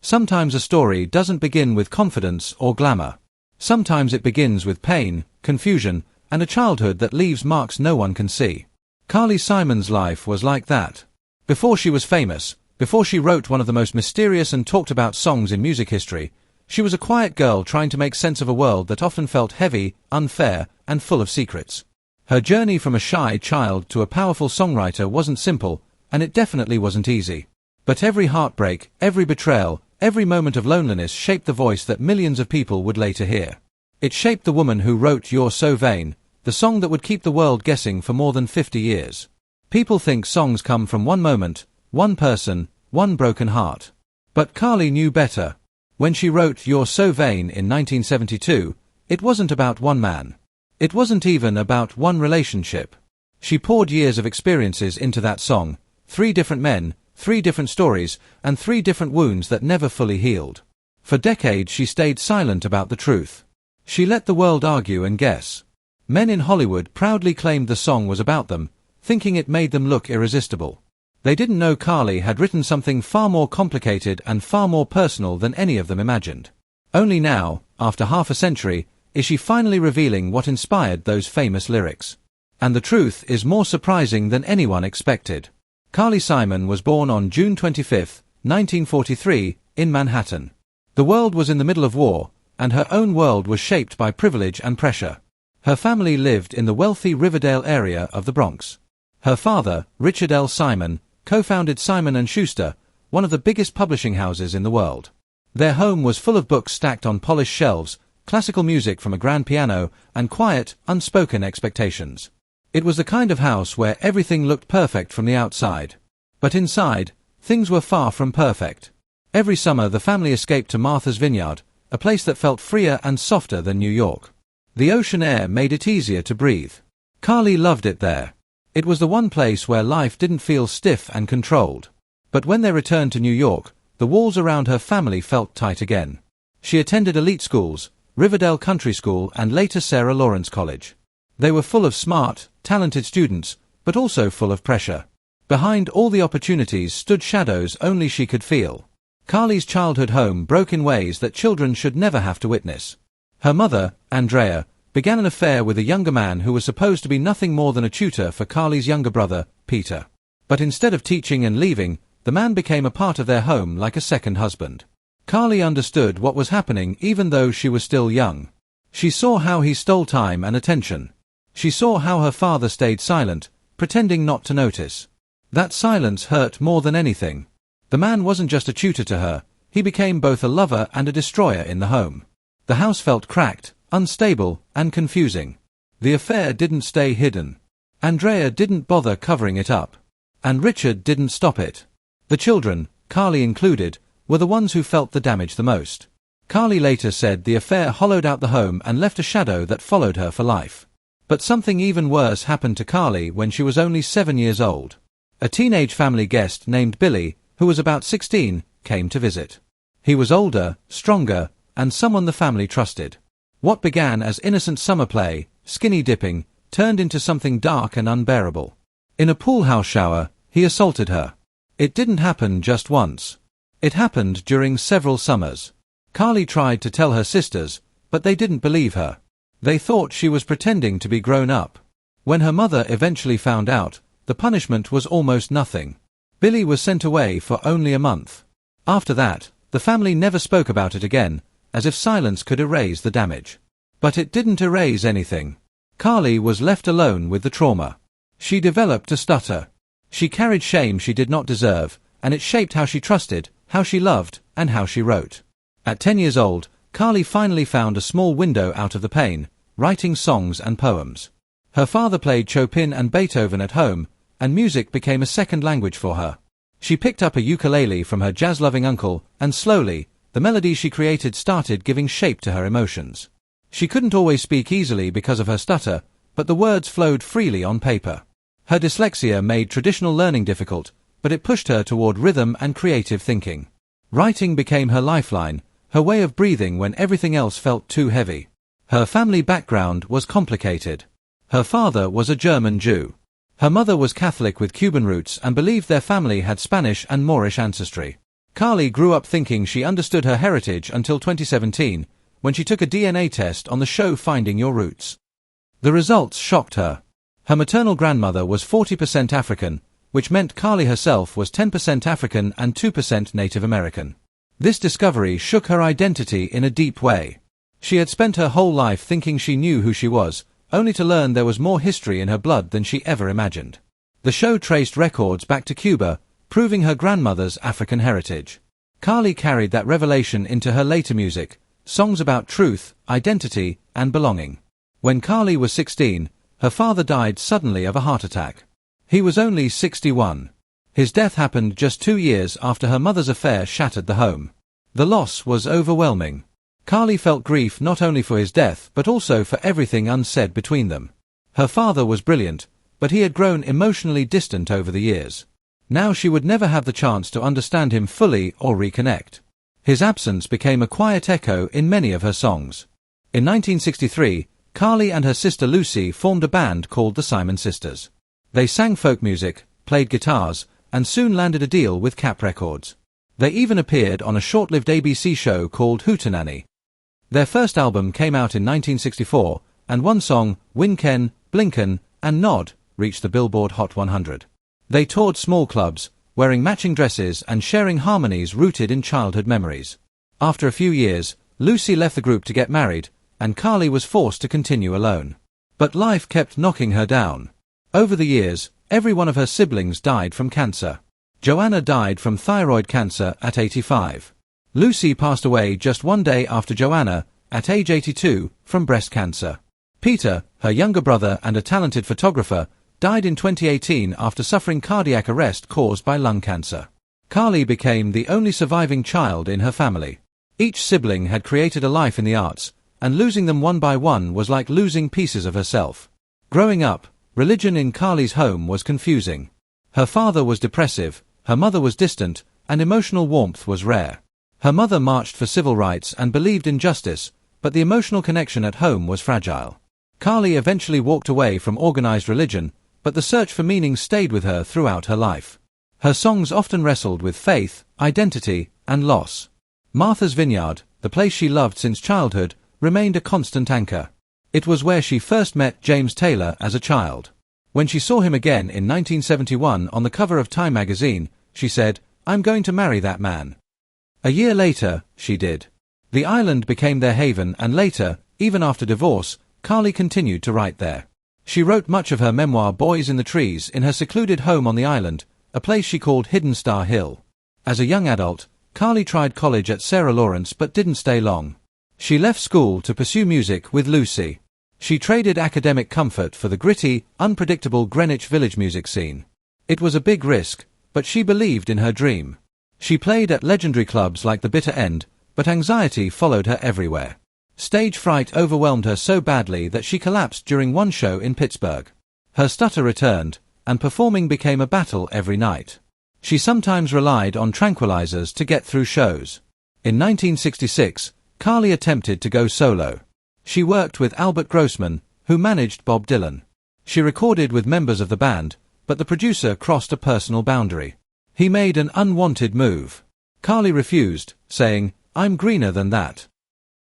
Sometimes a story doesn't begin with confidence or glamour. Sometimes it begins with pain, confusion, and a childhood that leaves marks no one can see. Carly Simon's life was like that. Before she was famous, before she wrote one of the most mysterious and talked about songs in music history, she was a quiet girl trying to make sense of a world that often felt heavy, unfair, and full of secrets. Her journey from a shy child to a powerful songwriter wasn't simple, and it definitely wasn't easy. But every heartbreak, every betrayal, every moment of loneliness shaped the voice that millions of people would later hear. It shaped the woman who wrote You're So Vain, the song that would keep the world guessing for more than 50 years. People think songs come from one moment, one person, one broken heart. But Carly knew better. When she wrote You're So Vain in 1972, it wasn't about one man. It wasn't even about one relationship. She poured years of experiences into that song, 3 different men, 3 different stories, and 3 different wounds that never fully healed. For decades she stayed silent about the truth. She let the world argue and guess. Men in Hollywood proudly claimed the song was about them, thinking it made them look irresistible. They didn't know Carly had written something far more complicated and far more personal than any of them imagined. Only now, after half a century, is she finally revealing what inspired those famous lyrics. And the truth is more surprising than anyone expected. Carly Simon was born on June 25, 1943, in Manhattan. The world was in the middle of war, and her own world was shaped by privilege and pressure. Her family lived in the wealthy Riverdale area of the Bronx. Her father, Richard L. Simon, co-founded Simon & Schuster, one of the biggest publishing houses in the world. Their home was full of books stacked on polished shelves, classical music from a grand piano, and quiet, unspoken expectations. It was the kind of house where everything looked perfect from the outside. But inside, things were far from perfect. Every summer the family escaped to Martha's Vineyard, a place that felt freer and softer than New York. The ocean air made it easier to breathe. Carly loved it there. It was the one place where life didn't feel stiff and controlled. But when they returned to New York, the walls around her family felt tight again. She attended elite schools, Riverdale Country School and later Sarah Lawrence College. They were full of smart, talented students, but also full of pressure. Behind all the opportunities stood shadows only she could feel. Carly's childhood home broke in ways that children should never have to witness. Her mother, Andrea, began an affair with a younger man who was supposed to be nothing more than a tutor for Carly's younger brother, Peter. But instead of teaching and leaving, the man became a part of their home like a second husband. Carly understood what was happening even though she was still young. She saw how he stole time and attention. She saw how her father stayed silent, pretending not to notice. That silence hurt more than anything. The man wasn't just a tutor to her, he became both a lover and a destroyer in the home. The house felt cracked, unstable, and confusing. The affair didn't stay hidden. Andrea didn't bother covering it up. And Richard didn't stop it. The children, Carly included, were the ones who felt the damage the most. Carly later said the affair hollowed out the home and left a shadow that followed her for life. But something even worse happened to Carly when she was only 7 years old. A teenage family guest named Billy, who was about 16, came to visit. He was older, stronger, and someone the family trusted. What began as innocent summer play, skinny dipping, turned into something dark and unbearable. In a pool house shower, he assaulted her. It didn't happen just once. It happened during several summers. Carly tried to tell her sisters, but they didn't believe her. They thought she was pretending to be grown up. When her mother eventually found out, the punishment was almost nothing. Billy was sent away for only a month. After that, the family never spoke about it again, as if silence could erase the damage. But it didn't erase anything. Carly was left alone with the trauma. She developed a stutter. She carried shame she did not deserve, and it shaped how she trusted, how she loved, and how she wrote. At 10 years old, Carly finally found a small window out of the pain, writing songs and poems. Her father played Chopin and Beethoven at home, and music became a second language for her. She picked up a ukulele from her jazz-loving uncle, and slowly, the melodies she created started giving shape to her emotions. She couldn't always speak easily because of her stutter, but the words flowed freely on paper. Her dyslexia made traditional learning difficult, but it pushed her toward rhythm and creative thinking. Writing became her lifeline, her way of breathing when everything else felt too heavy. Her family background was complicated. Her father was a German Jew. Her mother was Catholic with Cuban roots and believed their family had Spanish and Moorish ancestry. Carly grew up thinking she understood her heritage until 2017, when she took a DNA test on the show Finding Your Roots. The results shocked her. Her maternal grandmother was 40% African, which meant Carly herself was 10% African and 2% Native American. This discovery shook her identity in a deep way. She had spent her whole life thinking she knew who she was, only to learn there was more history in her blood than she ever imagined. The show traced records back to Cuba, proving her grandmother's African heritage. Carly carried that revelation into her later music, songs about truth, identity, and belonging. When Carly was 16, her father died suddenly of a heart attack. He was only 61. His death happened just 2 years after her mother's affair shattered the home. The loss was overwhelming. Carly felt grief not only for his death but also for everything unsaid between them. Her father was brilliant, but he had grown emotionally distant over the years. Now she would never have the chance to understand him fully or reconnect. His absence became a quiet echo in many of her songs. In 1963, Carly and her sister Lucy formed a band called the Simon Sisters. They sang folk music, played guitars, and soon landed a deal with Cap Records. They even appeared on a short-lived ABC show called Hootenanny. Their first album came out in 1964, and one song, Winken, Blinken, and Nod, reached the Billboard Hot 100. They toured small clubs, wearing matching dresses and sharing harmonies rooted in childhood memories. After a few years, Lucy left the group to get married, and Carly was forced to continue alone. But life kept knocking her down. Over the years, every one of her siblings died from cancer. Joanna died from thyroid cancer at 85. Lucy passed away just one day after Joanna, at age 82, from breast cancer. Peter, her younger brother and a talented photographer, died in 2018 after suffering cardiac arrest caused by lung cancer. Carly became the only surviving child in her family. Each sibling had created a life in the arts, and losing them one by one was like losing pieces of herself. Growing up, religion in Carly's home was confusing. Her father was depressive, her mother was distant, and emotional warmth was rare. Her mother marched for civil rights and believed in justice, but the emotional connection at home was fragile. Carly eventually walked away from organized religion, but the search for meaning stayed with her throughout her life. Her songs often wrestled with faith, identity, and loss. Martha's Vineyard, the place she loved since childhood, remained a constant anchor. It was where she first met James Taylor as a child. When she saw him again in 1971 on the cover of Time magazine, she said, "I'm going to marry that man." A year later, she did. The island became their haven, and later, even after divorce, Carly continued to write there. She wrote much of her memoir Boys in the Trees in her secluded home on the island, a place she called Hidden Star Hill. As a young adult, Carly tried college at Sarah Lawrence but didn't stay long. She left school to pursue music with Lucy. She traded academic comfort for the gritty, unpredictable Greenwich Village music scene. It was a big risk, but she believed in her dream. She played at legendary clubs like the Bitter End, but anxiety followed her everywhere. Stage fright overwhelmed her so badly that she collapsed during one show in Pittsburgh. Her stutter returned, and performing became a battle every night. She sometimes relied on tranquilizers to get through shows. In 1966, Carly attempted to go solo. She worked with Albert Grossman, who managed Bob Dylan. She recorded with members of the band, but the producer crossed a personal boundary. He made an unwanted move. Carly refused, saying, "I'm greener than that."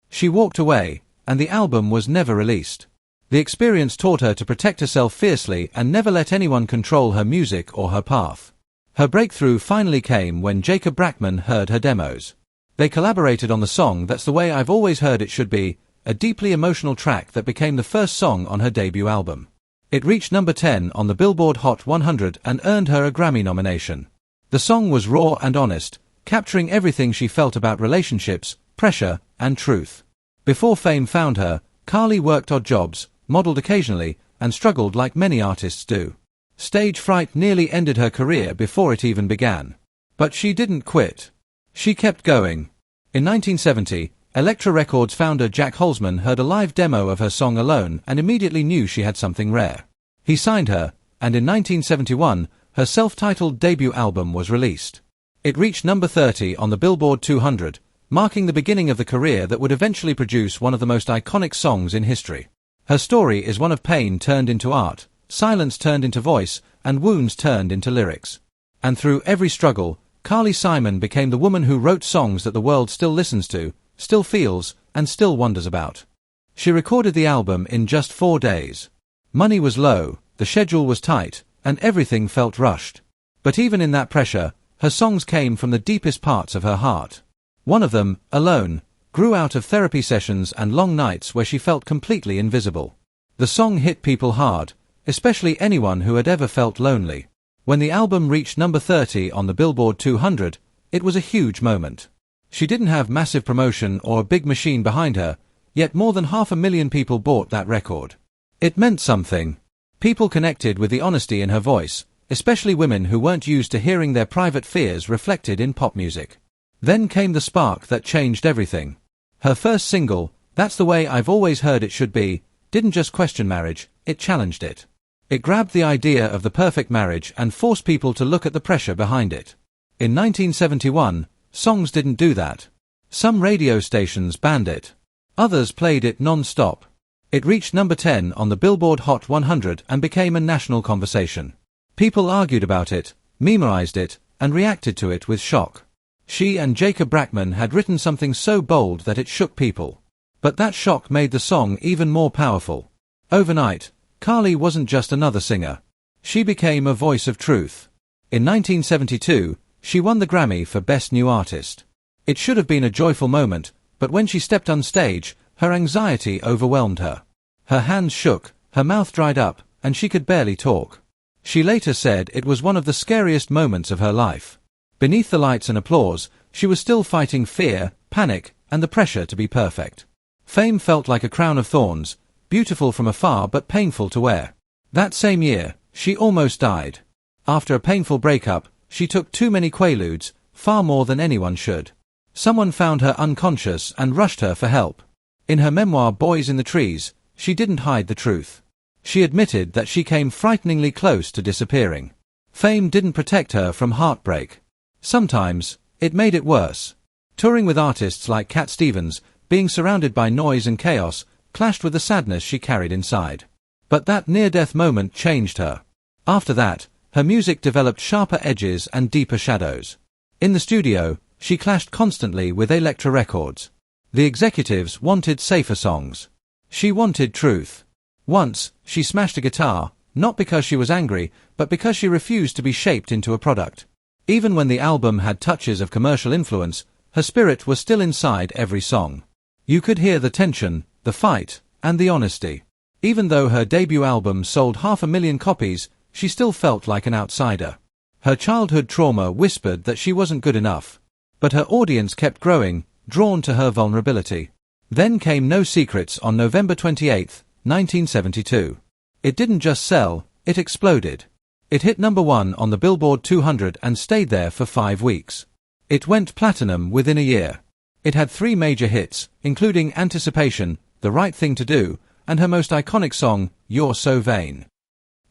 She walked away, and the album was never released. The experience taught her to protect herself fiercely and never let anyone control her music or her path. Her breakthrough finally came when Jacob Brackman heard her demos. They collaborated on the song That's the Way I've Always Heard It Should Be, a deeply emotional track that became the first song on her debut album. It reached number 10 on the Billboard Hot 100 and earned her a Grammy nomination. The song was raw and honest, capturing everything she felt about relationships, pressure, and truth. Before fame found her, Carly worked odd jobs, modeled occasionally, and struggled like many artists do. Stage fright nearly ended her career before it even began. But she didn't quit. She kept going. In 1970, Elektra Records founder Jack Holzman heard a live demo of her song Alone and immediately knew she had something rare. He signed her, and in 1971, her self-titled debut album was released. It reached number 30 on the Billboard 200, marking the beginning of the career that would eventually produce one of the most iconic songs in history. Her story is one of pain turned into art, silence turned into voice, and wounds turned into lyrics. And through every struggle, Carly Simon became the woman who wrote songs that the world still listens to, still feels, and still wonders about. She recorded the album in just 4 days. Money was low, the schedule was tight, and everything felt rushed. But even in that pressure, her songs came from the deepest parts of her heart. One of them, Alone, grew out of therapy sessions and long nights where she felt completely invisible. The song hit people hard, especially anyone who had ever felt lonely. When the album reached number 30 on the Billboard 200, it was a huge moment. She didn't have massive promotion or a big machine behind her, yet more than 500,000 people bought that record. It meant something. People connected with the honesty in her voice, especially women who weren't used to hearing their private fears reflected in pop music. Then came the spark that changed everything. Her first single, That's the Way I've Always Heard It Should Be, didn't just question marriage, it challenged it. It grabbed the idea of the perfect marriage and forced people to look at the pressure behind it. In 1971, songs didn't do that. Some radio stations banned it. Others played it non-stop. It reached number 10 on the Billboard Hot 100 and became a national conversation. People argued about it, memorized it, and reacted to it with shock. She and Jacob Brackman had written something so bold that it shook people. But that shock made the song even more powerful. Overnight, Carly wasn't just another singer. She became a voice of truth. In 1972, she won the Grammy for Best New Artist. It should have been a joyful moment, but when she stepped on stage, her anxiety overwhelmed her. Her hands shook, her mouth dried up, and she could barely talk. She later said it was one of the scariest moments of her life. Beneath the lights and applause, she was still fighting fear, panic, and the pressure to be perfect. Fame felt like a crown of thorns, beautiful from afar but painful to wear. That same year, she almost died. After a painful breakup, she took too many Quaaludes, far more than anyone should. Someone found her unconscious and rushed her for help. In her memoir Boys in the Trees, she didn't hide the truth. She admitted that she came frighteningly close to disappearing. Fame didn't protect her from heartbreak. Sometimes, it made it worse. Touring with artists like Cat Stevens, being surrounded by noise and chaos, clashed with the sadness she carried inside. But that near-death moment changed her. After that, her music developed sharper edges and deeper shadows. In the studio, she clashed constantly with Elektra Records. The executives wanted safer songs. She wanted truth. Once, she smashed a guitar, not because she was angry, but because she refused to be shaped into a product. Even when the album had touches of commercial influence, her spirit was still inside every song. You could hear the tension, the fight, and the honesty. Even though her debut album sold 500,000 copies, she still felt like an outsider. Her childhood trauma whispered that she wasn't good enough. But her audience kept growing, drawn to her vulnerability. Then came No Secrets on November 28, 1972. It didn't just sell, it exploded. It hit number 1 on the Billboard 200 and stayed there for 5 weeks. It went platinum within a year. It had 3 major hits, including Anticipation, The Right Thing to Do, and her most iconic song, You're So Vain.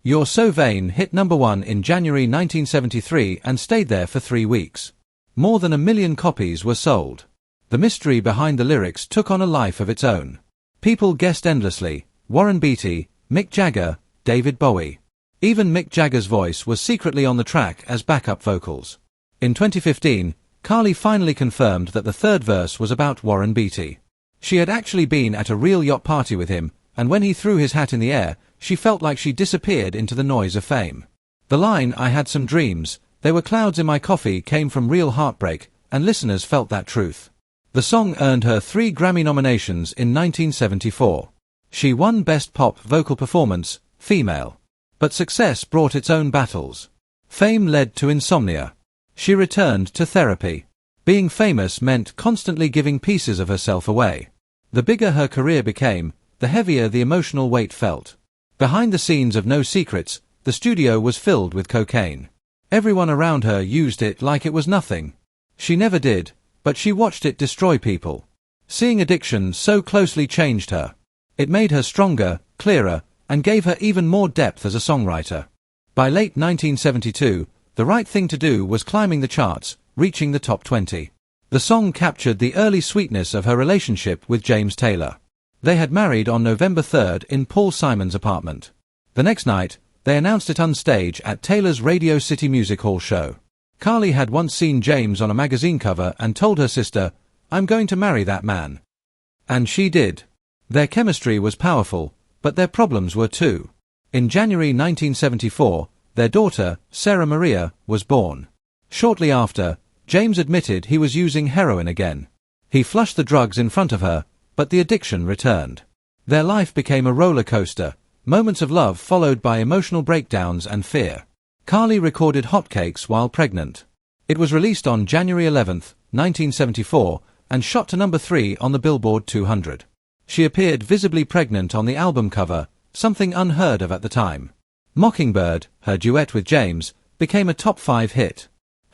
You're So Vain hit number 1 in January 1973 and stayed there for 3 weeks. More than 1 million copies were sold. The mystery behind the lyrics took on a life of its own. People guessed endlessly: Warren Beatty, Mick Jagger, David Bowie. Even Mick Jagger's voice was secretly on the track as backup vocals. In 2015, Carly finally confirmed that the third verse was about Warren Beatty. She had actually been at a real yacht party with him, and when he threw his hat in the air, she felt like she disappeared into the noise of fame. The line, "I had some dreams, there were clouds in my coffee," came from real heartbreak, and listeners felt that truth. The song earned her 3 Grammy nominations in 1974. She won Best Pop Vocal Performance, Female. But success brought its own battles. Fame led to insomnia. She returned to therapy. Being famous meant constantly giving pieces of herself away. The bigger her career became, the heavier the emotional weight felt. Behind the scenes of No Secrets, the studio was filled with cocaine. Everyone around her used it like it was nothing. She never did, but she watched it destroy people. Seeing addiction so closely changed her. It made her stronger, clearer, and gave her even more depth as a songwriter. By late 1972, The Right Thing to Do was climbing the charts, reaching the top 20. The song captured the early sweetness of her relationship with James Taylor. They had married on November 3rd in Paul Simon's apartment. The next night, they announced it on stage at Taylor's Radio City Music Hall show. Carly had once seen James on a magazine cover and told her sister, "I'm going to marry that man." And she did. Their chemistry was powerful, but their problems were too. In January 1974, their daughter, Sarah Maria, was born. Shortly after, James admitted he was using heroin again. He flushed the drugs in front of her, but the addiction returned. Their life became a roller coaster, moments of love followed by emotional breakdowns and fear. Carly recorded Hotcakes while pregnant. It was released on January 11, 1974, and shot to number 3 on the Billboard 200. She appeared visibly pregnant on the album cover, something unheard of at the time. Mockingbird, her duet with James, became a top 5 hit.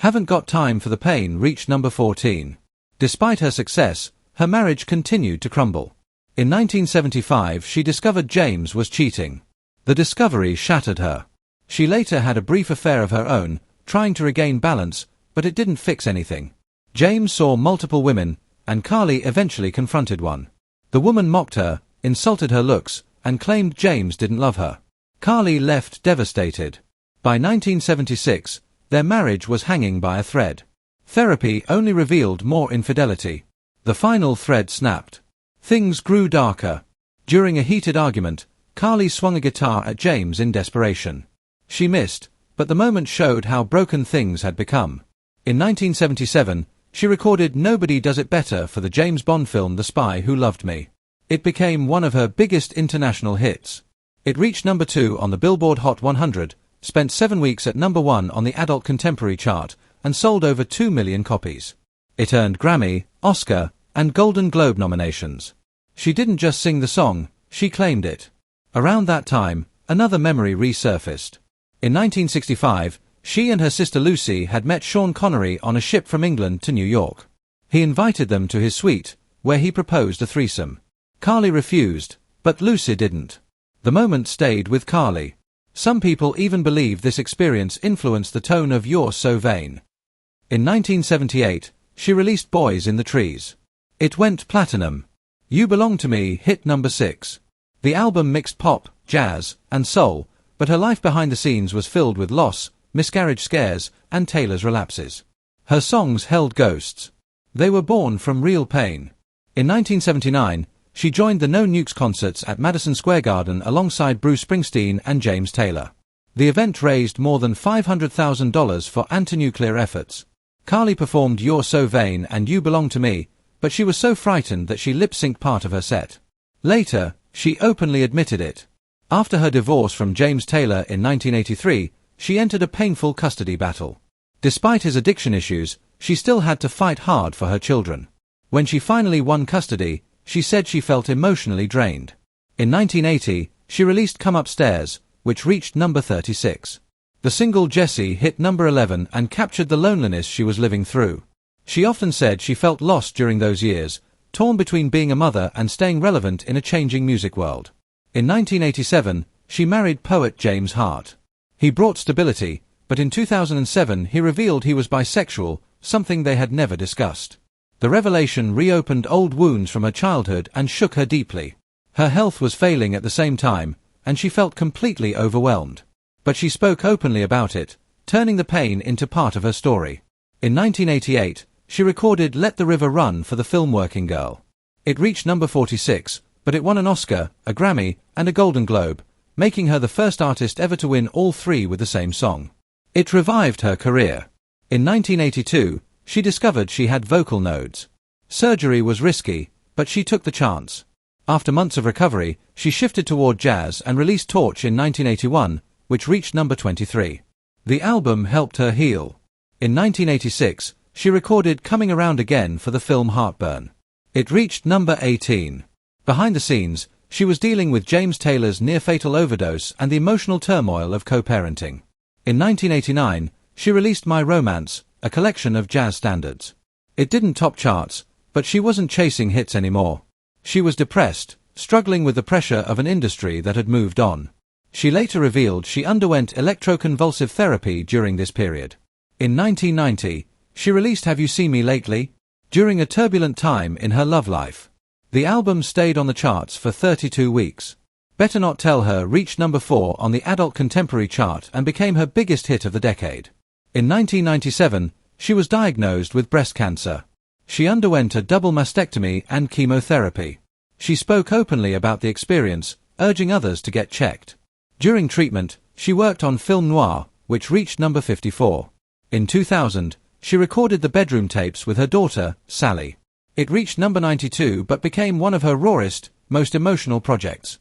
Haven't Got Time for the Pain reached number 14. Despite her success, her marriage continued to crumble. In 1975, she discovered James was cheating. The discovery shattered her. She later had a brief affair of her own, trying to regain balance, but it didn't fix anything. James saw multiple women, and Carly eventually confronted one. The woman mocked her, insulted her looks, and claimed James didn't love her. Carly left devastated. By 1976, their marriage was hanging by a thread. Therapy only revealed more infidelity. The final thread snapped. Things grew darker. During a heated argument, Carly swung a guitar at James in desperation. She missed, but the moment showed how broken things had become. In 1977, she recorded Nobody Does It Better for the James Bond film The Spy Who Loved Me. It became one of her biggest international hits. It reached number 2 on the Billboard Hot 100, spent 7 weeks at number 1 on the Adult Contemporary chart, and sold over 2 million copies. It earned Grammy, Oscar, and Golden Globe nominations. She didn't just sing the song, she claimed it. Around that time, another memory resurfaced. In 1965, she and her sister Lucy had met Sean Connery on a ship from England to New York. He invited them to his suite, where he proposed a threesome. Carly refused, but Lucy didn't. The moment stayed with Carly. Some people even believe this experience influenced the tone of You're So Vain. In 1978, she released Boys in the Trees. It went platinum. You Belong to Me hit number 6. The album mixed pop, jazz, and soul, but her life behind the scenes was filled with loss, miscarriage scares, and Taylor's relapses. Her songs held ghosts. They were born from real pain. In 1979, she joined the No Nukes concerts at Madison Square Garden alongside Bruce Springsteen and James Taylor. The event raised more than $500,000 for anti-nuclear efforts. Carly performed You're So Vain and You Belong to Me, but she was so frightened that she lip-synced part of her set. Later, she openly admitted it. After her divorce from James Taylor in 1983, she entered a painful custody battle. Despite his addiction issues, she still had to fight hard for her children. When she finally won custody, she said she felt emotionally drained. In 1980, she released Come Upstairs, which reached number 36. The single Jessie hit number 11 and captured the loneliness she was living through. She often said she felt lost during those years, torn between being a mother and staying relevant in a changing music world. In 1987, she married poet James Hart. He brought stability, but in 2007 he revealed he was bisexual, something they had never discussed. The revelation reopened old wounds from her childhood and shook her deeply. Her health was failing at the same time, and she felt completely overwhelmed. But she spoke openly about it, turning the pain into part of her story. In 1988, she recorded Let the River Run for the film Working Girl. It reached number 46, but it won an Oscar, a Grammy, and a Golden Globe, making her the first artist ever to win all 3 with the same song. It revived her career. In 1982, she discovered she had vocal nodes. Surgery was risky, but she took the chance. After months of recovery, she shifted toward jazz and released Torch in 1981, which reached number 23. The album helped her heal. In 1986, she recorded Coming Around Again for the film Heartburn. It reached number 18. Behind the scenes, she was dealing with James Taylor's near-fatal overdose and the emotional turmoil of co-parenting. In 1989, she released My Romance, a collection of jazz standards. It didn't top charts, but she wasn't chasing hits anymore. She was depressed, struggling with the pressure of an industry that had moved on. She later revealed she underwent electroconvulsive therapy during this period. In 1990, she released Have You Seen Me Lately? During a turbulent time in her love life. The album stayed on the charts for 32 weeks. Better Not Tell Her reached number 4 on the Adult Contemporary chart and became her biggest hit of the decade. In 1997, she was diagnosed with breast cancer. She underwent a double mastectomy and chemotherapy. She spoke openly about the experience, urging others to get checked. During treatment, she worked on film noir, which reached number 54. In 2000, she recorded the bedroom tapes with her daughter, Sally. It reached number 92 but became one of her rawest, most emotional projects.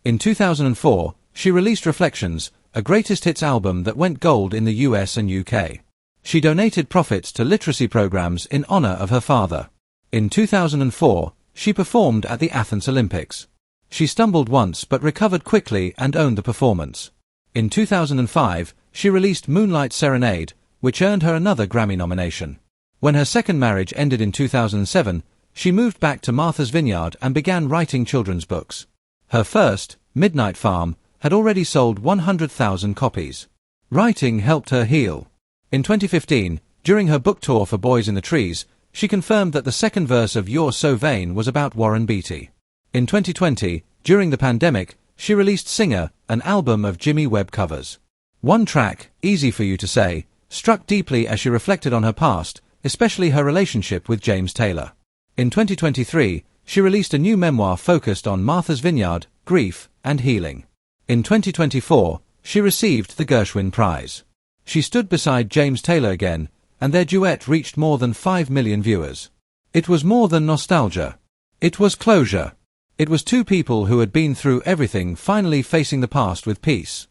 In 2004, she released Reflections, a greatest hits album that went gold in the US and UK. She donated profits to literacy programs in honor of her father. In 2004, she performed at the Athens Olympics. She stumbled once but recovered quickly and owned the performance. In 2005, she released Moonlight Serenade, which earned her another Grammy nomination. When her second marriage ended in 2007, she moved back to Martha's Vineyard and began writing children's books. Her first, Midnight Farm, had already sold 100,000 copies. Writing helped her heal. In 2015, during her book tour for Boys in the Trees, she confirmed that the second verse of You're So Vain was about Warren Beatty. In 2020, during the pandemic, she released Singer, an album of Jimmy Webb covers. One track, Easy for You to Say, struck deeply as she reflected on her past, especially her relationship with James Taylor. In 2023, she released a new memoir focused on Martha's Vineyard, grief, and healing. In 2024, she received the Gershwin Prize. She stood beside James Taylor again, and their duet reached more than 5 million viewers. It was more than nostalgia. It was closure. It was two people who had been through everything finally facing the past with peace.